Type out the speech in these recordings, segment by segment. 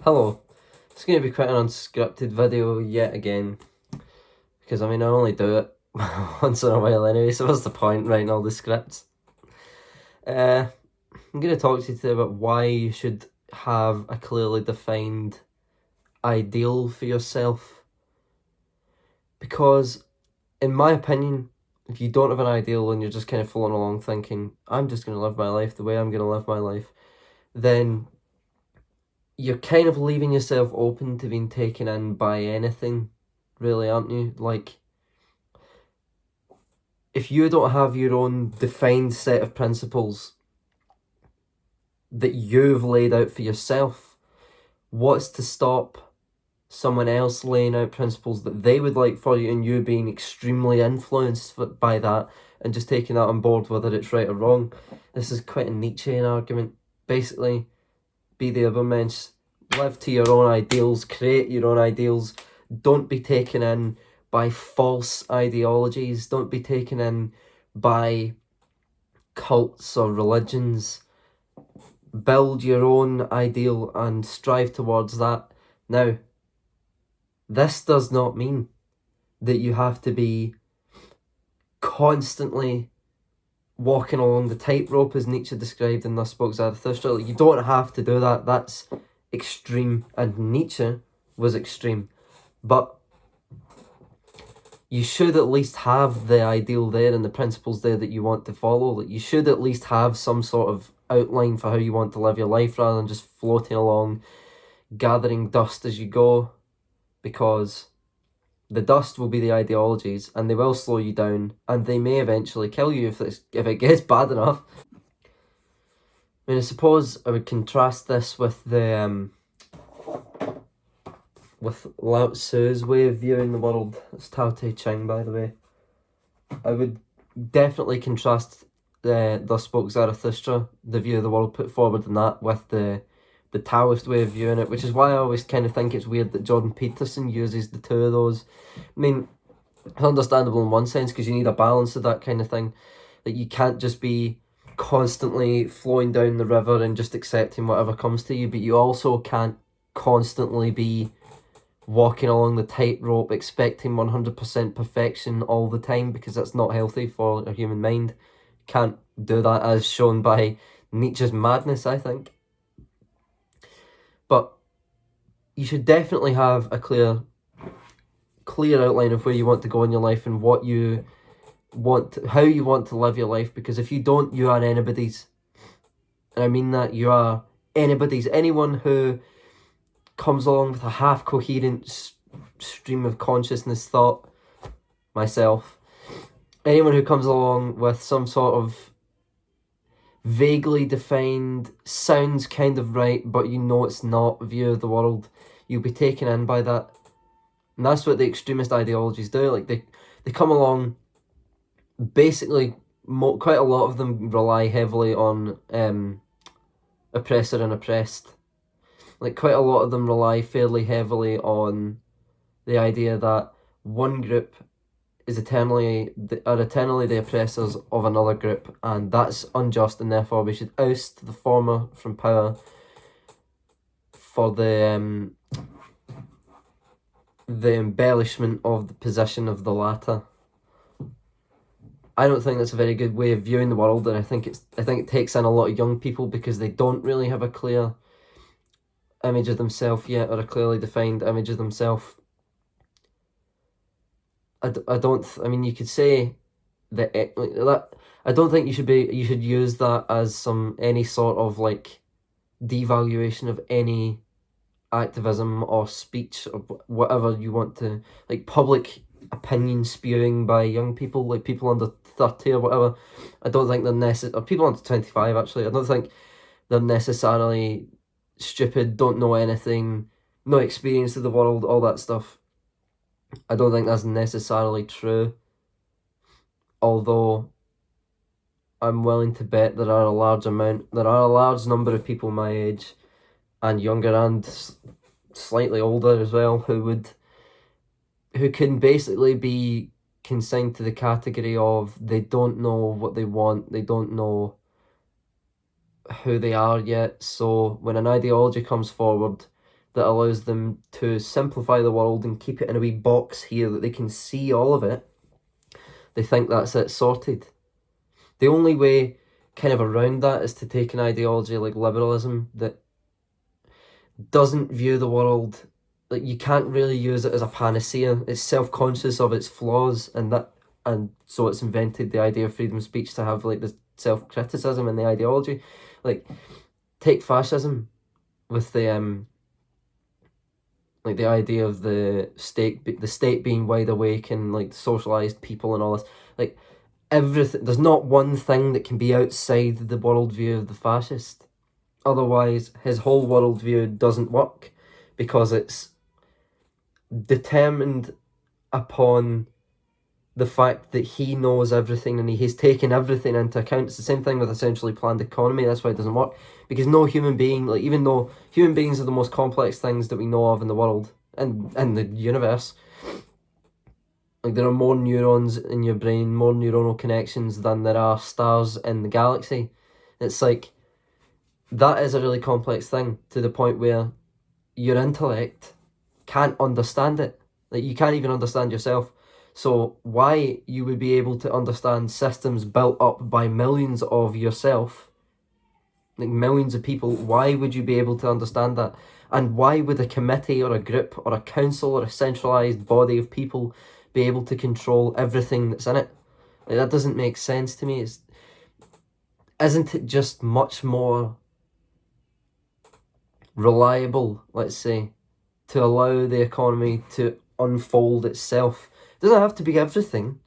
Hello, it's going to be quite an unscripted video yet again, because I only do it once in a while anyway, so what's the point writing all the scripts? I'm going to talk to you today about why you should have a clearly defined ideal for yourself, because in my opinion, if you don't have an ideal and you're just kind of floating along thinking, I'm just going to live my life the way I'm going to live my life, then you're kind of leaving yourself open to being taken in by anything, really, aren't you? Like, if you don't have your own defined set of principles that you've laid out for yourself, what's to stop someone else laying out principles that they would like for you and you being extremely influenced by that and just taking that on board whether it's right or wrong? This is quite a Nietzschean argument. Basically, be the Übermensch, live to your own ideals, create your own ideals, don't be taken in by false ideologies, don't be taken in by cults or religions. Build your own ideal and strive towards that. Now, this does not mean that you have to be constantly walking along the tightrope as Nietzsche described in Thus Spoke Zarathustra. You don't have to do that. That's extreme, and Nietzsche was extreme. But you should at least have the ideal there and the principles there that you want to follow. Like, you should at least have some sort of outline for how you want to live your life rather than just floating along, gathering dust as you go, because the dust will be the ideologies and they will slow you down and they may eventually kill you if it gets bad enough. I suppose I would contrast this with with Lao Tzu's way of viewing the world. It's Tao Te Ching, by the way. I would definitely contrast Thus Spoke Zarathustra, the view of the world put forward in that, with the Taoist way of viewing it, which is why I always kind of think it's weird that Jordan Peterson uses the two of those. It's understandable in one sense because you need a balance of that kind of thing. That you can't just be constantly flowing down the river and just accepting whatever comes to you, but you also can't constantly be walking along the tightrope expecting 100% perfection all the time, because that's not healthy for a human mind. Can't do that, as shown by Nietzsche's madness, I think. But you should definitely have a clear outline of where you want to go in your life and what you want, how you want to live your life, because if you don't, you are anybody's. And I mean that, you are anybody's. Anyone who comes along with a half-coherent stream of consciousness thought, myself, anyone who comes along with some sort of vaguely defined, sounds kind of right, but you know it's not, view of the world, you'll be taken in by that. And that's what the extremist ideologies do. Like, they come along, basically, quite a lot of them rely heavily on oppressor and oppressed. Like, quite a lot of them rely fairly heavily on the idea that one group are eternally the oppressors of another group, and that's unjust, and therefore we should oust the former from power for the embellishment of the position of the latter. I don't think that's a very good way of viewing the world, and I think it takes in a lot of young people because they don't really have a clear image of themselves yet, or a clearly defined image of themselves. You could say that I don't think you should use that as any sort of like devaluation of any activism or speech or whatever you want to, like public opinion spewing by young people, like people under 30 or whatever. I don't think they're or people under 25 actually. I don't think they're necessarily stupid, don't know anything, no experience of the world, all that stuff. I don't think that's necessarily true, although I'm willing to bet there are a large number of people my age and younger and slightly older as well who can basically be consigned to the category of they don't know what they want, they don't know who they are yet, so when an ideology comes forward, that allows them to simplify the world and keep it in a wee box here that they can see all of it, they think that's it sorted. The only way kind of around that is to take an ideology like liberalism that doesn't view the world, like, you can't really use it as a panacea. It's self-conscious of its flaws, and so it's invented the idea of freedom of speech to have like the self-criticism and the ideology. Like, take fascism with the like the idea of the state being wide awake and like socialized people and all this. Like, everything, there's not one thing that can be outside the worldview of the fascist. Otherwise, his whole worldview doesn't work, because it's determined upon the fact that he knows everything and he's taken everything into account. It's the same thing with a centrally planned economy. That's why it doesn't work, because no human being, like, even though human beings are the most complex things that we know of in the world and in the universe, like, there are more neurons in your brain, more neuronal connections than there are stars in the galaxy. It's like, that is a really complex thing, to the point where your intellect can't understand it. Like, you can't even understand yourself. So why you would be able to understand systems built up by millions of yourself, like millions of people, why would you be able to understand that? And why would a committee or a group or a council or a centralized body of people be able to control everything that's in it? Like, that doesn't make sense to me. Isn't it just much more reliable, let's say, to allow the economy to unfold itself? It doesn't have to be everything.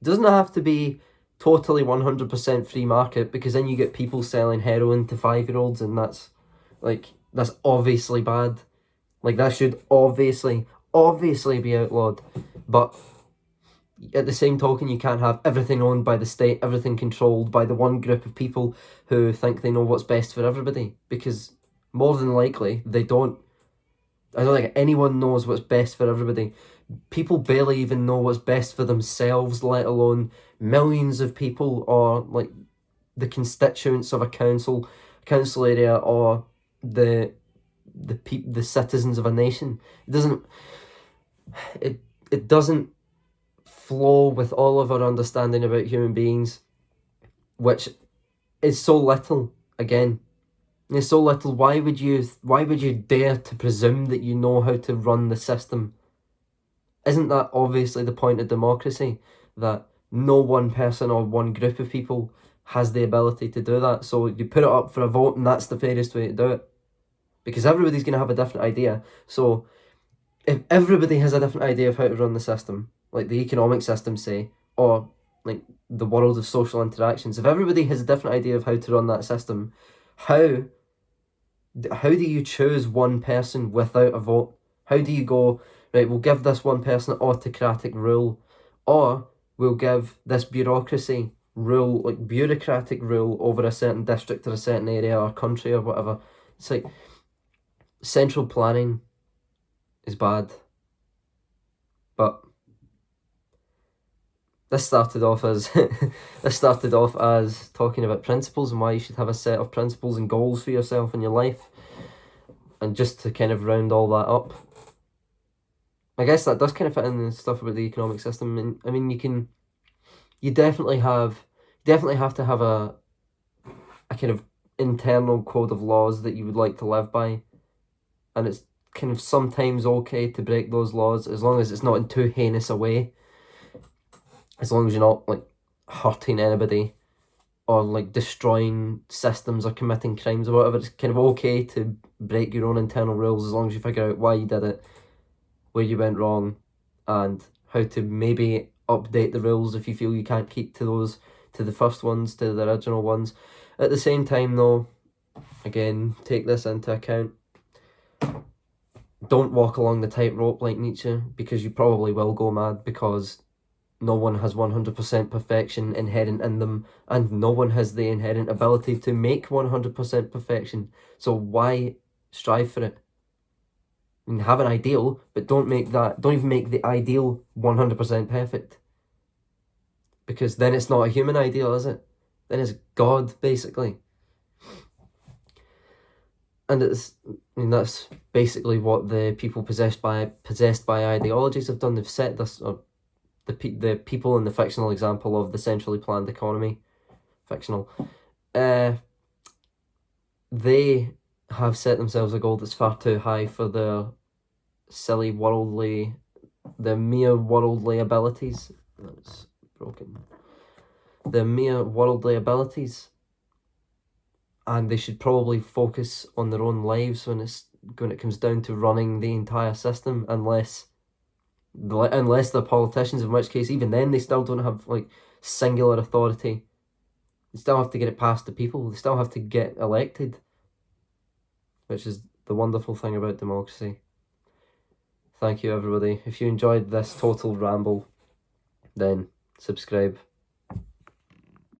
It doesn't have to be totally 100% free market, because then you get people selling heroin to 5-year-olds, and that's obviously bad. Like, that should obviously be outlawed. But at the same token, you can't have everything owned by the state, everything controlled by the one group of people who think they know what's best for everybody, because more than likely they don't. I don't think anyone knows what's best for everybody. People barely even know what's best for themselves, let alone millions of people, or like the constituents of a council area, or the citizens of a nation. It doesn't flow with all of our understanding about human beings, which is so little. Again, it's so little. Why would you dare to presume that you know how to run the system? Isn't that obviously the point of democracy, that no one person or one group of people has the ability to do that? So you put it up for a vote, and that's the fairest way to do it, because everybody's going to have a different idea. So if everybody has a different idea of how to run the system, like the economic system, say, or like the world of social interactions, if everybody has a different idea of how to run that system, how do you choose one person without a vote? How do you go, right, we'll give this one person autocratic rule, or we'll give this bureaucratic rule over a certain district or a certain area or country or whatever? It's like, central planning is bad. But this started off as talking about principles and why you should have a set of principles and goals for yourself in your life. And just to kind of round all that up, I guess that does kind of fit in the stuff about the economic system. And I mean, you definitely have to have a kind of internal code of laws that you would like to live by, and it's kind of sometimes okay to break those laws, as long as it's not in too heinous a way. As long as you're not like hurting anybody or like destroying systems or committing crimes or whatever, it's kind of okay to break your own internal rules, as long as you figure out why you did it, where you went wrong, and how to maybe update the rules if you feel you can't keep to the first ones, to the original ones. At the same time though, again, take this into account. Don't walk along the tightrope like Nietzsche, because you probably will go mad, because no one has 100% perfection inherent in them, and no one has the inherent ability to make 100% perfection. So why strive for it? I mean, have an ideal, but don't even make the ideal 100% perfect. Because then it's not a human ideal, is it? Then it's God, basically. And that's basically what the people possessed by ideologies have done. They've set this, or the people in the fictional example of the centrally planned economy, fictional, they have set themselves a goal that's far too high for their mere worldly abilities. That's broken. Their mere worldly abilities, and they should probably focus on their own lives when it comes down to running the entire system, unless they're politicians, in which case even then they still don't have like singular authority. They still have to get it past the people. They still have to get elected, which is the wonderful thing about democracy. Thank you, everybody. If you enjoyed this total ramble, then subscribe.